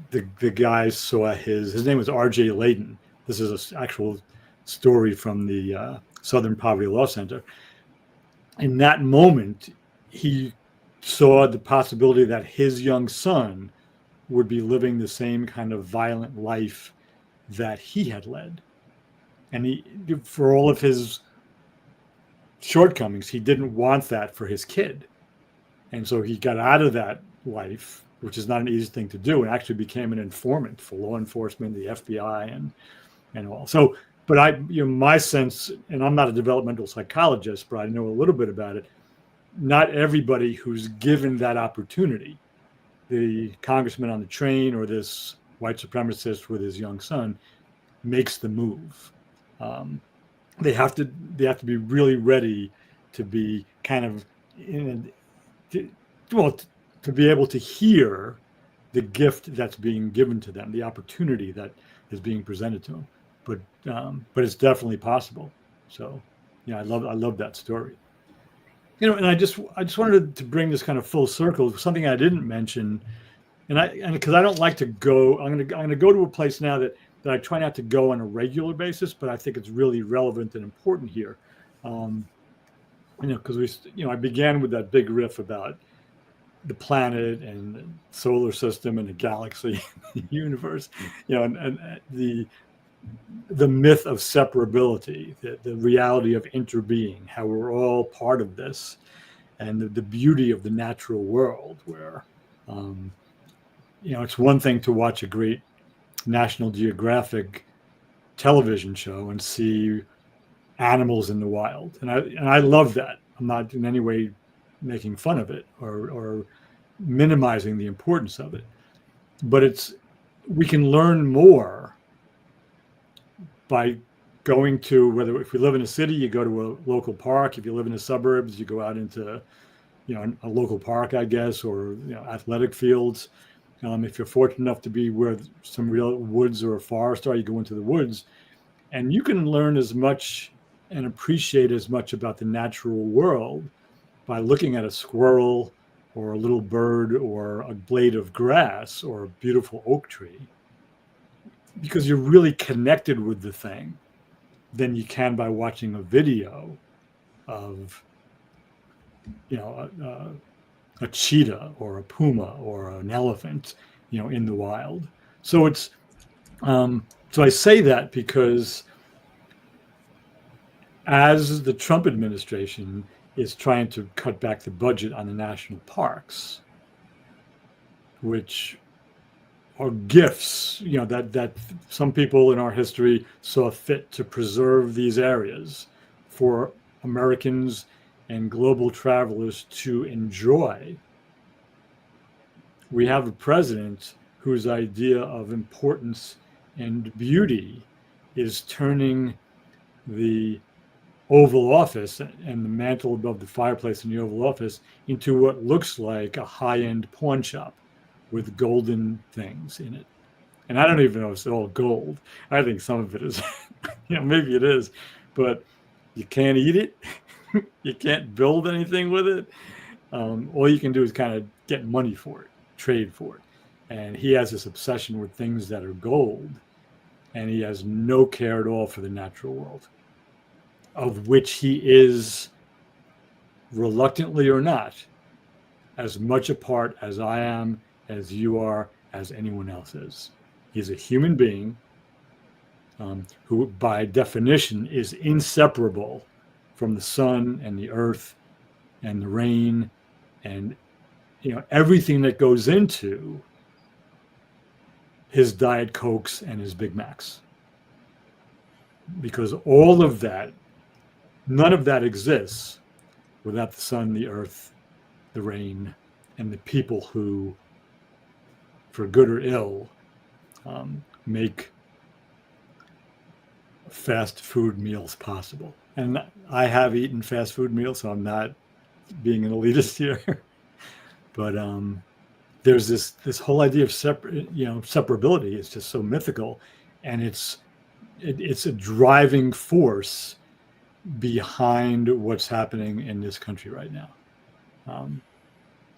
the guy saw his name was R.J. Layden. This is an actual story from the Southern Poverty Law Center. In that moment, he saw the possibility that his young son would be living the same kind of violent life that he had led. And he, for all of his shortcomings, he didn't want that for his kid. And so he got out of that life, which is not an easy thing to do, and actually became an informant for law enforcement, the FBI, and all. So, but my sense, and I'm not a developmental psychologist, but I know a little bit about it. Not everybody who's given that opportunity, the congressman on the train or this white supremacist with his young son, makes the move. They have to be really ready to be kind of to be able to hear the gift that's being given to them, the opportunity that is being presented to them. But it's definitely possible. So yeah, I love that story. You know, and I just wanted to bring this kind of full circle, something I didn't mention, and because I don't like to go, I'm gonna go to a place now that I try not to go on a regular basis, but I think it's really relevant and important here. You know, because I began with that big riff about the planet and the solar system and the galaxy, the universe, you know, and the myth of separability, the reality of interbeing, how we're all part of this, and the beauty of the natural world, where, you know, it's one thing to watch a great National Geographic television show and see animals in the wild, and I love that. I'm not in any way making fun of it or minimizing the importance of it, but we can learn more by going to, whether if we live in a city, you go to a local park. If you live in the suburbs, you go out into, you know, a local park, I guess, or, you know, athletic fields. If you're fortunate enough to be where some real woods or a forest are, you go into the woods, and you can learn as much and appreciate as much about the natural world by looking at a squirrel or a little bird or a blade of grass or a beautiful oak tree, because you're really connected with the thing, than you can by watching a video of, you know, a cheetah or a puma or an elephant, in the wild. So it's, so I say that because as the Trump administration is trying to cut back the budget on the national parks, which are gifts, that some people in our history saw fit to preserve these areas for Americans and global travelers to enjoy. We have a president whose idea of importance and beauty is turning the Oval Office and the mantle above the fireplace in the Oval Office into what looks like a high-end pawn shop with golden things in it. And I don't even know if it's all gold. I think some of it is, maybe it is, but you can't eat it. You can't build anything with it. All you can do is kind of get money for it, trade for it. And he has this obsession with things that are gold, and he has no care at all for the natural world, of which he is, reluctantly or not, as much a part as I am, as you are, as anyone else is. He's a human being who, by definition, is inseparable from the sun and the earth and the rain and everything that goes into his Diet Cokes and his Big Macs. Because all of that, none of that exists without the sun, the earth, the rain, and the people who, for good or ill, make fast food meals possible. And I have eaten fast food meals, so I'm not being an elitist here. But there's this whole idea of separability. It's just so mythical, and it's a driving force behind what's happening in this country right now.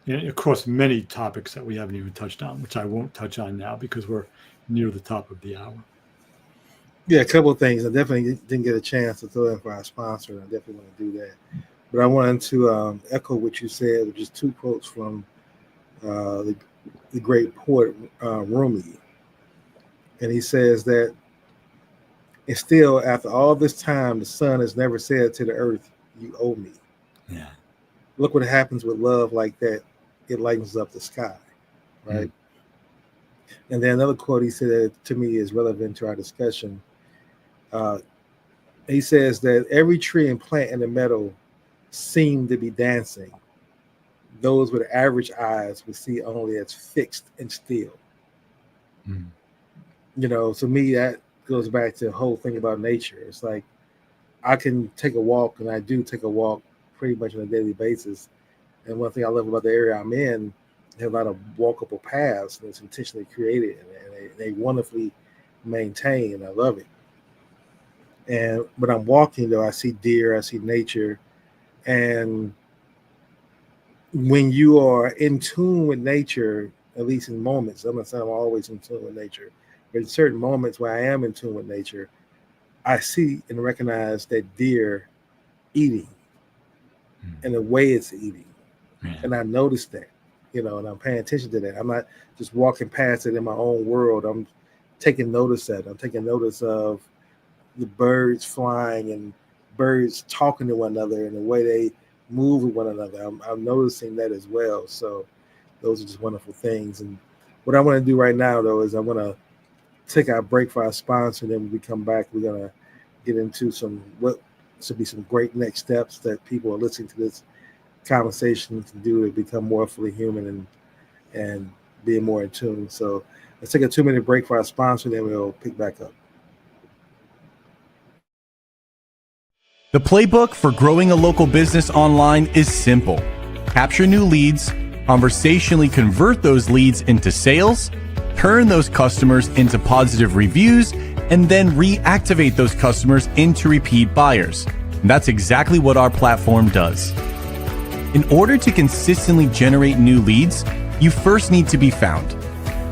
Across many topics that we haven't even touched on, which I won't touch on now because we're near the top of the hour. Yeah, a couple of things. I definitely didn't get a chance to throw in for our sponsor, and I definitely want to do that. But I wanted to echo what you said, which is two quotes from the great poet Rumi. And he says that, and still, after all this time, the sun has never said to the earth, "You owe me." Yeah. Look what happens with love like that. It lightens up the sky, right? Mm. And then another quote he said that to me is relevant to our discussion. He says that every tree and plant in the meadow seem to be dancing. Those with average eyes would see only as fixed and still. Mm. To me, that goes back to the whole thing about nature. It's like I can take a walk, and I do take a walk pretty much on a daily basis. And one thing I love about the area I'm in, they have a lot of walkable paths, and it's intentionally created, and they wonderfully maintain, and I love it. And when I'm walking, though, I see deer, I see nature, and when you are in tune with nature, at least in moments, I'm not saying I'm always in tune with nature, but in certain moments where I am in tune with nature, I see and recognize that deer eating and the way it's eating. Yeah. And I notice that, and I'm paying attention to that. I'm not just walking past it in my own world. I'm taking notice of it. I'm taking notice of the birds flying and birds talking to one another and the way they move with one another. I'm noticing that as well. So those are just wonderful things. And what I want to do right now, though, is I want to take our break for our sponsor. And then when we come back, we're going to get into what should be some great next steps that people are listening to this conversation to do to become more fully human and being more in tune. So let's take a 2-minute break for our sponsor, then we'll pick back up. The playbook for growing a local business online is simple. Capture new leads, conversationally convert those leads into sales, turn those customers into positive reviews, and then reactivate those customers into repeat buyers. And that's exactly what our platform does. In order to consistently generate new leads, you first need to be found.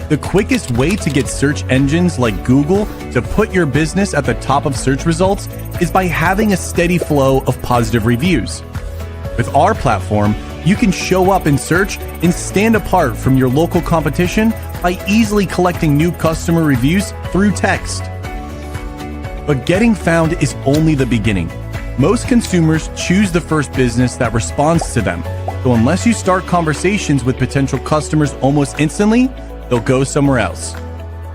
The quickest way to get search engines like Google to put your business at the top of search results is by having a steady flow of positive reviews. With our platform, you can show up in search and stand apart from your local competition by easily collecting new customer reviews through text. But getting found is only the beginning. Most consumers choose the first business that responds to them. So unless you start conversations with potential customers almost instantly, they'll go somewhere else.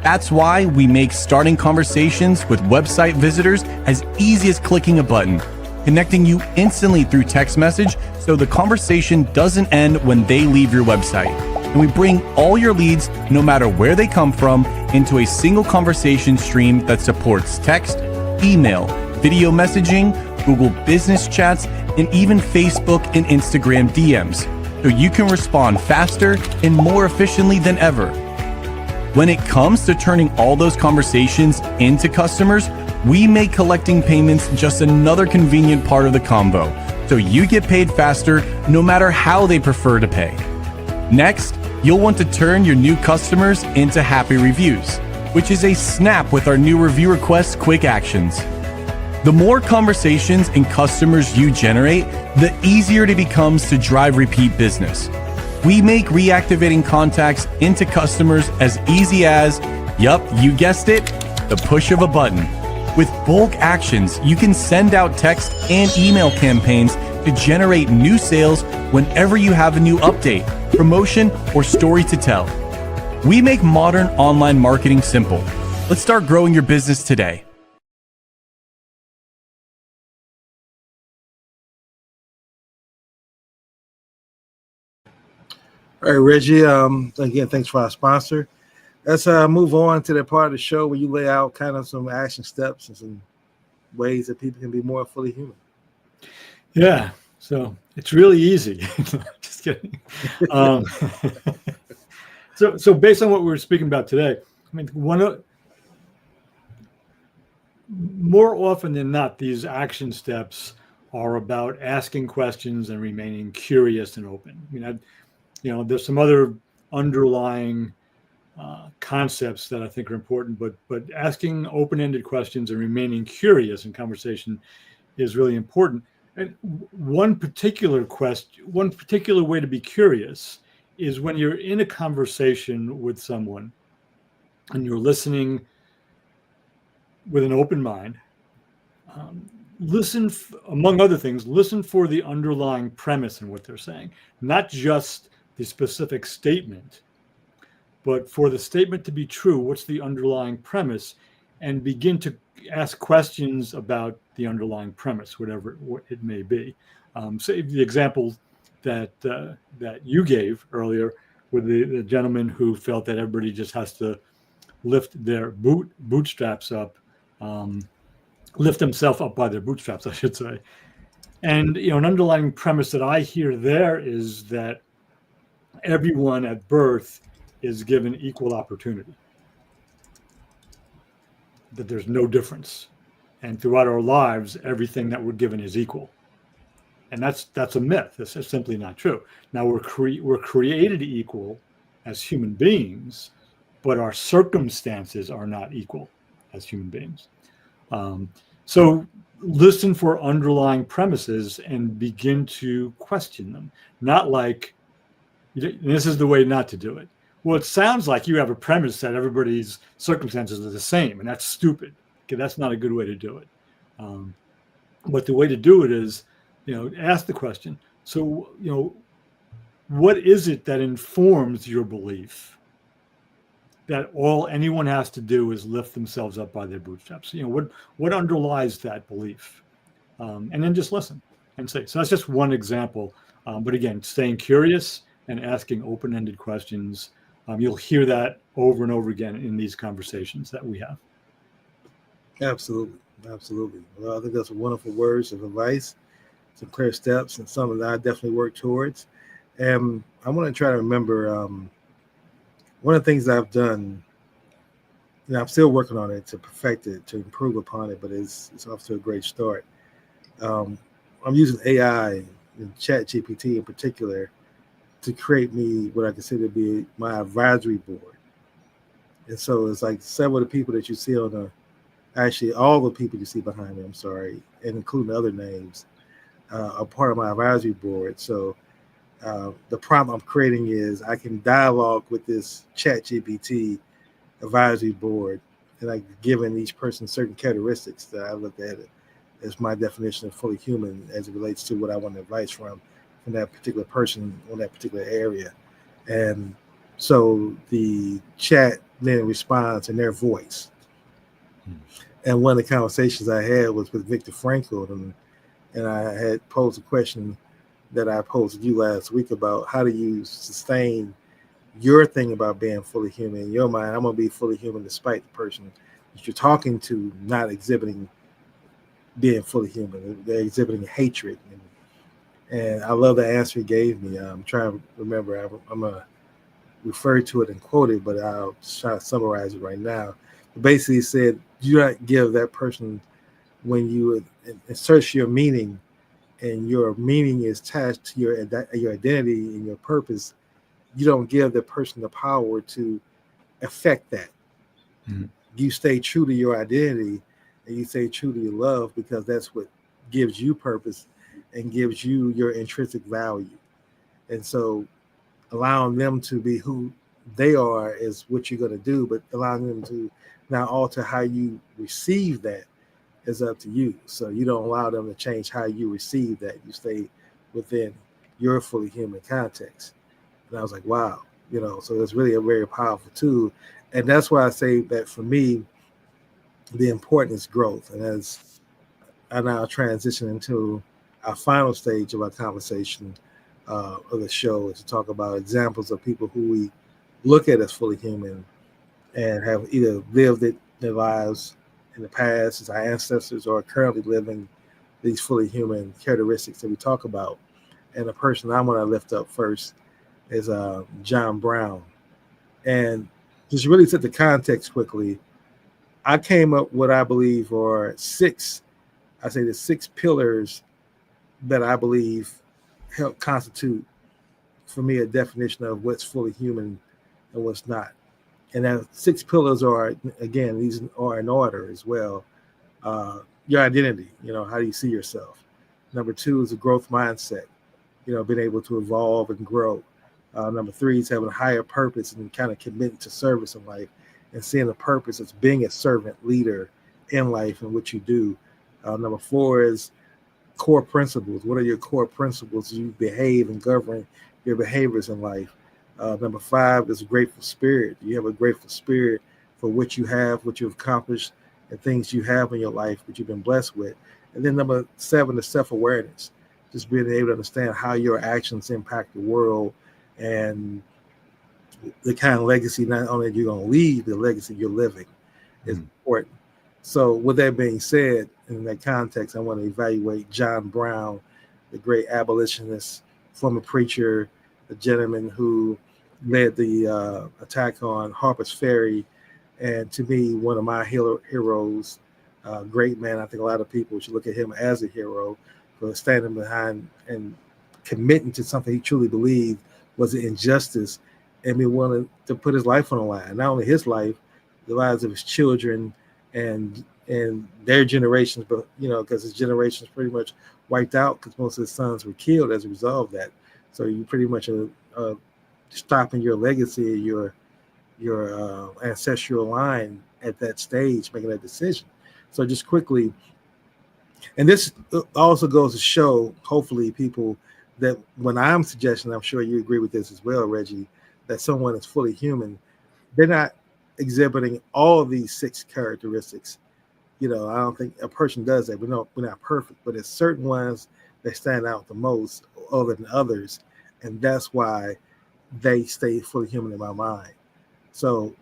That's why we make starting conversations with website visitors as easy as clicking a button, connecting you instantly through text message so the conversation doesn't end when they leave your website. And we bring all your leads, no matter where they come from, into a single conversation stream that supports text, email, video messaging, Google Business Chats, and even Facebook and Instagram DMs, so you can respond faster and more efficiently than ever. When it comes to turning all those conversations into customers, we make collecting payments just another convenient part of the combo, so you get paid faster no matter how they prefer to pay. Next, you'll want to turn your new customers into happy reviews, which is a snap with our new review request quick actions. The more conversations and customers you generate, the easier it becomes to drive repeat business. We make reactivating contacts into customers as easy as, yup, you guessed it, the push of a button. With bulk actions, you can send out text and email campaigns to generate new sales whenever you have a new update, promotion, or story to tell. We make modern online marketing simple. Let's start growing your business today. All right, Reggie. Again, thanks for our sponsor. Let's move on to the part of the show where you lay out kind of some action steps and some ways that people can be more fully human. Yeah, so it's really easy. Just kidding. So based on what we were speaking about today, I mean, more often than not, these action steps are about asking questions and remaining curious and open. I mean, there's some other underlying concepts that I think are important, but asking open-ended questions and remaining curious in conversation is really important. And one particular way to be curious is when you're in a conversation with someone and you're listening with an open mind. Among other things, listen for the underlying premise in what they're saying, not just the specific statement, but for the statement to be true, what's the underlying premise, and begin to ask questions about the underlying premise, whatever it may be. So the example that you gave earlier with the gentleman who felt that everybody just has to lift their bootstraps up, lift themselves up by their bootstraps, I should say. And an underlying premise that I hear there is that everyone at birth is given equal opportunity, that there's no difference, and throughout our lives everything that we're given is equal, and that's a myth. This is simply not true. Now we're created equal as human beings, but our circumstances are not equal as human beings. So listen for underlying premises and begin to question them. Not like, this is the way not to do it. Well, it sounds like you have a premise that everybody's circumstances are the same, and that's stupid. Okay, that's not a good way to do it. But the way to do it is, ask the question. So, what is it that informs your belief that all anyone has to do is lift themselves up by their bootstraps? What underlies that belief? And then just listen and say. So that's just one example. But again, staying curious and asking open-ended questions. You'll hear that over and over again in these conversations that we have. Absolutely. Well, I think that's wonderful words of advice, some clear steps, and something that I definitely work towards. And I want to try to remember one of the things that I've done. I'm still working on it to perfect it, to improve upon it, but it's off to a great start. I'm using AI and ChatGPT in particular to create me what I consider to be my advisory board. And so it's like several of the people that you see actually all the people you see behind me, and including other names, are part of my advisory board. So the prompt I'm creating is I can dialogue with this ChatGPT advisory board, and I given each person certain characteristics that I look at it as my definition of fully human as it relates to what I want advice from that particular person on that particular area. And so the chat then responds in their voice. And one of the conversations I had was with Viktor Frankl, and I had posed a question that I posed to you last week about how do you sustain your thing about being fully human. In your mind, I'm going to be fully human despite the person that you're talking to not exhibiting being fully human. They're exhibiting hatred. And I love the answer he gave me. I'm trying to remember. I'm going to refer to it and quote it, but I'll try to summarize it right now. Basically, he said, do not give that person, when you insert your meaning, and your meaning is attached to your identity and your purpose, you don't give the person the power to affect that. Mm-hmm. You stay true to your identity, and you stay true to your love, because that's what gives you purpose and gives you your intrinsic value. And so allowing them to be who they are is what you're going to do, but allowing them to now alter how you receive that is up to you. So you don't allow them to change how you receive that. You stay within your fully human context. And I was like, wow, so it's really a very powerful tool. And that's why I say that for me, the importance is growth. And as I now transition into our final stage of our conversation of the show, is to talk about examples of people who we look at as fully human and have either lived their lives in the past as our ancestors, or currently living these fully human characteristics that we talk about. And the person I want to lift up first is John Brown. And just really set the context quickly, I came up with what I believe are the 6 pillars that I believe help constitute, for me, a definition of what's fully human and what's not. And that 6 pillars are, again, these are in order as well. Your identity, how do you see yourself? Number 2 is a growth mindset, being able to evolve and grow. Number 3 is having a higher purpose and kind of committing to service in life and seeing the purpose as being a servant leader in life and what you do. Number 4 is core principles. What are your core principles as you behave and govern your behaviors in life? Number 5 is a grateful spirit. You have a grateful spirit for what you have, what you've accomplished, and things you have in your life, which you've been blessed with. And then number 7 is self-awareness. Just being able to understand how your actions impact the world and the kind of legacy not only you're going to leave, the legacy you're living is important. So with that being said, in that context, I want to evaluate John Brown, the great abolitionist, former preacher, the gentleman who led the attack on Harper's Ferry, and to me, one of my heroes, great man. I think a lot of people should look at him as a hero for standing behind and committing to something he truly believed was an injustice, and be willing to put his life on the line. Not only his life, the lives of his children and their generations, but because his generations pretty much wiped out because most of his sons were killed as a result of that. So you pretty much are stopping your legacy, your ancestral line at that stage, making that decision. So just quickly, and this also goes to show, hopefully, people that when I'm suggesting, I'm sure you agree with this as well, Reggie, that someone is fully human, they're not exhibiting all of these 6 characteristics. I don't think a person does that. We're not perfect, but there's certain ones that stand out the most other than others, and that's why they stay fully human in my mind. So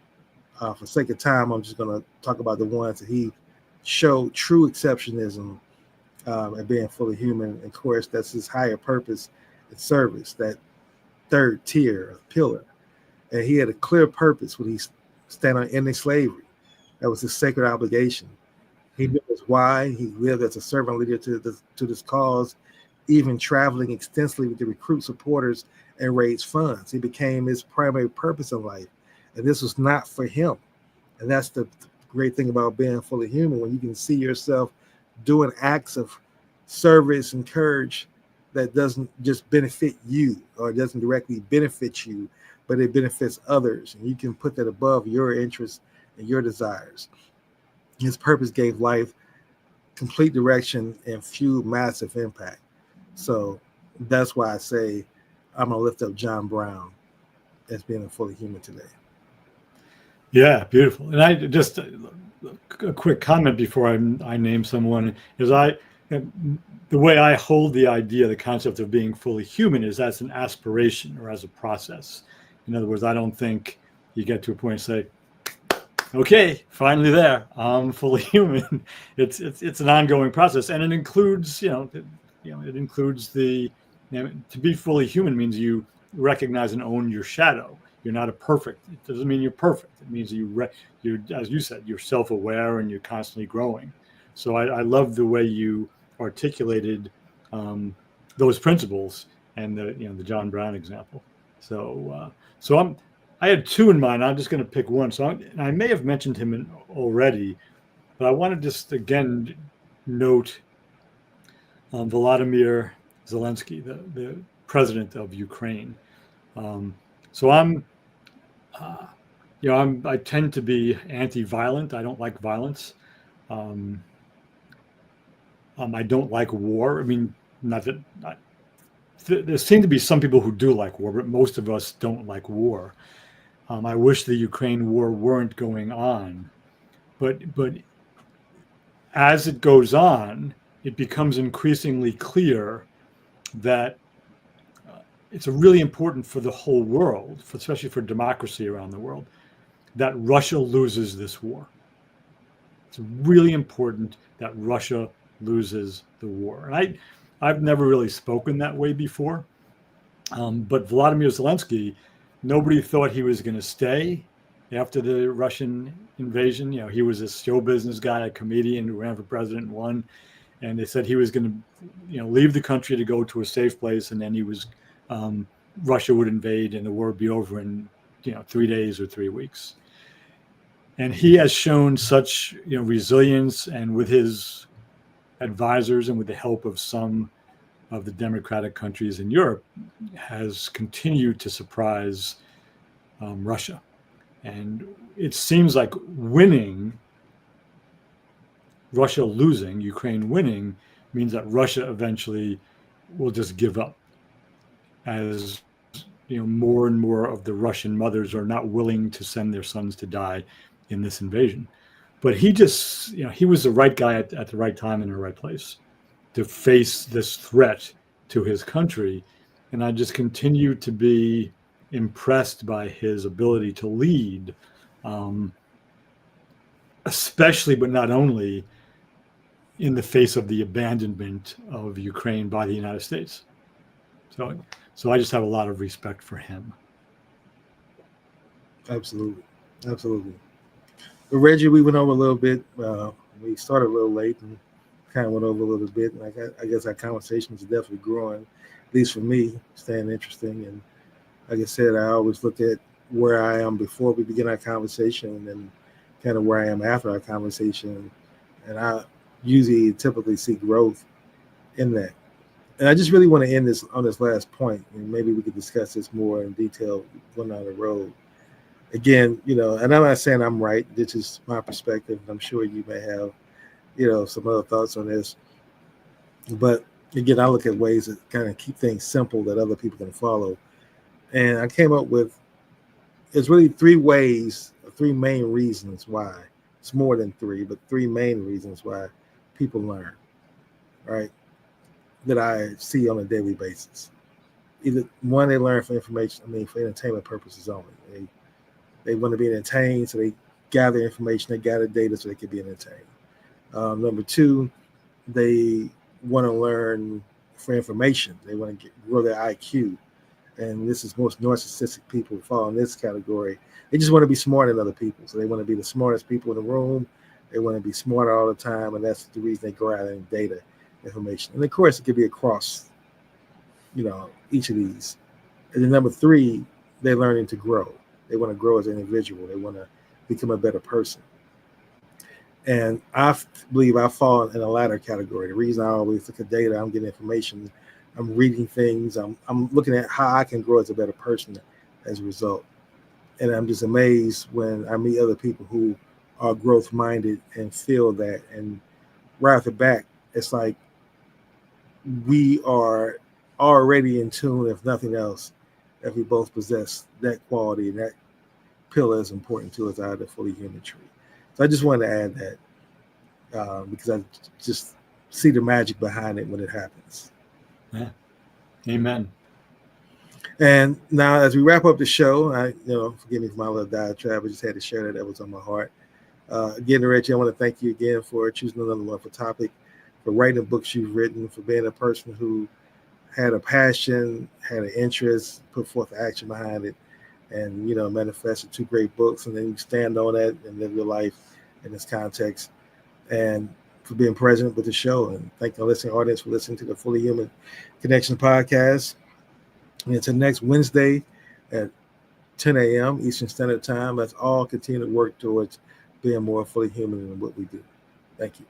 for sake of time, I'm just going to talk about the ones that he showed true exceptionism and being fully human. Of course, that's his higher purpose and service, that 3rd tier pillar. And he had a clear purpose when he stand on ending slavery. That was his sacred obligation. He knew his why. He lived as a servant leader to this cause, even traveling extensively to recruit supporters and raise funds. He became his primary purpose in life. And this was not for him. And that's the great thing about being fully human, when you can see yourself doing acts of service and courage that doesn't just benefit you, or it doesn't directly benefit you, but it benefits others. And you can put that above your interests and your desires. His purpose gave life complete direction and fueled massive impact. So that's why I say I'm going to lift up John Brown as being a fully human today. Yeah, beautiful. And I just a quick comment before I name someone is the way I hold the idea, the concept of being fully human is as an aspiration or as a process. In other words, I don't think you get to a point and say, okay, finally there, I'm fully human. It's an ongoing process, and it includes, it includes to be fully human means you recognize and own your shadow. You're not a perfect. It doesn't mean you're perfect. It means you're, as you said, you're self-aware and you're constantly growing. So I love the way you articulated those principles and the John Brown example. So I had two in mind. I'm just going to pick one. So I may have mentioned him already, but I want to just again note Volodymyr Zelensky, the president of Ukraine. I tend to be anti-violent. I don't like violence. I don't like war. I mean, not that there seem to be some people who do like war, but most of us don't like war. I wish the Ukraine war weren't going on, but as it goes on, it becomes increasingly clear that it's really important for the whole world, especially for democracy around the world, that Russia loses this war. It's really important that Russia loses the war. And I've never really spoken that way before, but Volodymyr Zelensky, nobody thought he was going to stay after the Russian invasion. He was a show business guy, a comedian who ran for president and won. And they said he was going to, leave the country to go to a safe place, and then Russia would invade and the war would be over in, 3 days or 3 weeks. And he has shown such, resilience, and with his advisors and with the help of some of the democratic countries in Europe, has continued to surprise Russia. And it seems like Russia losing, Ukraine winning, means that Russia eventually will just give up, as more and more of the Russian mothers are not willing to send their sons to die in this invasion. But he just, he was the right guy at the right time in the right place to face this threat to his country. And I just continue to be impressed by his ability to lead, especially, but not only, in the face of the abandonment of Ukraine by the United States. So I just have a lot of respect for him. Absolutely. But Reggie, we went over a little bit. We started a little late and kind of went over a little bit. And I guess our conversation is definitely growing, at least for me, staying interesting. And like I said, I always look at where I am before we begin our conversation and kind of where I am after our conversation. And I usually typically see growth in that. And I just really want to end this on this last point, and maybe we could discuss this more in detail going down the road. Again, and I'm not saying I'm right. This is my perspective. I'm sure you may have, some other thoughts on this. But again, I look at ways that kind of keep things simple that other people can follow. And I came up with, it's really three main reasons why. It's more than three, but three main reasons why people learn, right? That I see on a daily basis. Either one, they learn for information, for entertainment purposes only. They want to be entertained, so they gather information, they gather data so they can be entertained. Number two, they want to learn for information. They want to grow their IQ. And this is most narcissistic people who fall in this category. They just want to be smarter than other people. So they want to be the smartest people in the room. They want to be smarter all the time. And that's the reason they go out and data information. And of course, it could be across, each of these. And then number three, they're learning to grow. They want to grow as an individual. They want to become a better person. And I believe I fall in the latter category. The reason I always look at data, I'm getting information I'm reading things. I'm looking at how I can grow as a better person as a result. And I'm just amazed when I meet other people who are growth minded and feel that. And right off the bat, it's like we are already in tune, if nothing else, if we both possess that quality, and that pillar is important to us out of the fully human tree. So I just wanted to add that because I just see the magic behind it when it happens. Yeah. Amen. And now, as we wrap up the show, forgive me for my little diatribe. I just had to share that was on my heart. Again, Reggie, I want to thank you again for choosing another wonderful topic, for writing the books you've written, for being a person who had a passion, had an interest, put forth action behind it, and manifested 2 great books, and then you stand on that and live your life in this context. And for being present with the show, and thank the listening audience for listening to the Fully Human Connection podcast. And until next Wednesday at 10 a.m. Eastern Standard Time, let's all continue to work towards being more fully human in what we do. Thank you.